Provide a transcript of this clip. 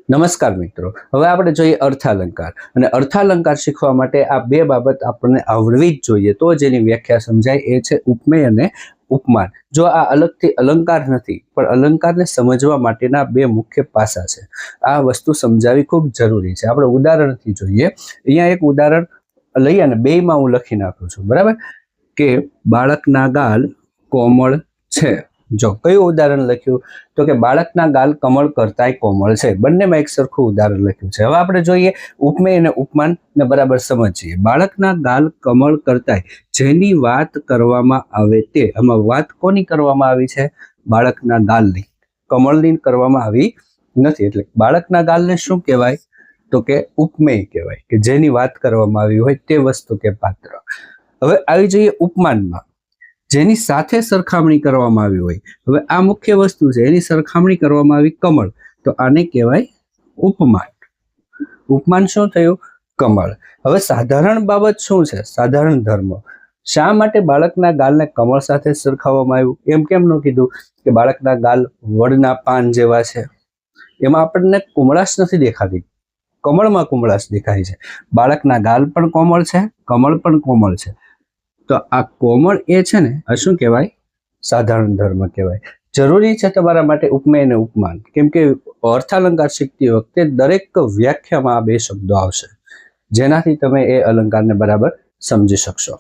નમસ્કાર મિત્રો, હવે આપણે જોઈએ અર્થાલંકાર અને અર્થાલંકાર શીખવા માટે આ બે બાબત આપણને આવડવી જ જોઈએ, તો જ એની વ્યાખ્યા સમજાય. એ છે ઉપમેય અને ઉપમાન. જો આ અલગથી અલંકાર નથી, પણ અલંકારને સમજવા માટેના બે મુખ્ય પાસા છે. આ વસ્તુ સમજાવવી ખૂબ જરૂરી છે. આપણે ઉદાહરણથી જોઈએ. અહીંયા એક ઉદાહરણ લઈએ અને બેયમાં હું લખી નાખું છું, બરાબર, કે બાળકના ગાલ કોમળ છે. જો કયું ઉદાહરણ લખ્યું, તો કે બાળકના ગાલ કમળ કરતાંય કોમળ છે. બંનેમાં એક સરખું ઉદાહરણ લખ્યું છે. હવે આપણે જોઈએ ઉપમેય અને ઉપમાનને બરાબર સમજીએ. બાળકના ગાલ કમળ કરતાંય જેની વાત કરવામાં આવે તે, આમાં વાત કોની કરવામાં આવી છે? બાળકના ગાલની. કમળની કરવામાં આવી નથી. એટલે બાળકના ગાલને શું કહેવાય? તો કે ઉપમેય કહેવાય, કે જેની વાત કરવામાં આવી હોય તે વસ્તુ કે પાત્ર. હવે આવી જઈએ ઉપમાનમાં, જેની સાથે સરખામણી કરવામાં આવી હોય. હવે આ મુખ્ય વસ્તુ છે, એની સરખામણી કરવામાં આવી કમળ, તો આને કહેવાય ઉપમાન. ઉપમાન શું થયું? કમળ. હવે સાધારણ બાબત શું છે? સાધારણ ધર્મ. શા માટે બાળકના ગાલને કમળ સાથે સરખાવવામાં આવ્યું? એમ કેમ ન કીધું કે બાળકના ગાલ વડના પાન જેવા છે? એમાં આપણને કુમળાશ નથી દેખાતી, કમળમાં કુમળાશ દેખાય છે. બાળકના ગાલ પણ કોમળ છે, કમળ પણ કોમળ છે. તો આ કોમળ એ છે ને, આ શું કહેવાય? સાધારણ ધર્મ કહેવાય. જરૂરી છે તમારા માટે ઉપમેય અને ઉપમાન, કેમ કે અર્થાલંકાર શીખતી વખતે દરેક વ્યાખ્યામાં આ બે શબ્દો આવશે, જેનાથી તમે એ અલંકારને બરાબર સમજી શકશો.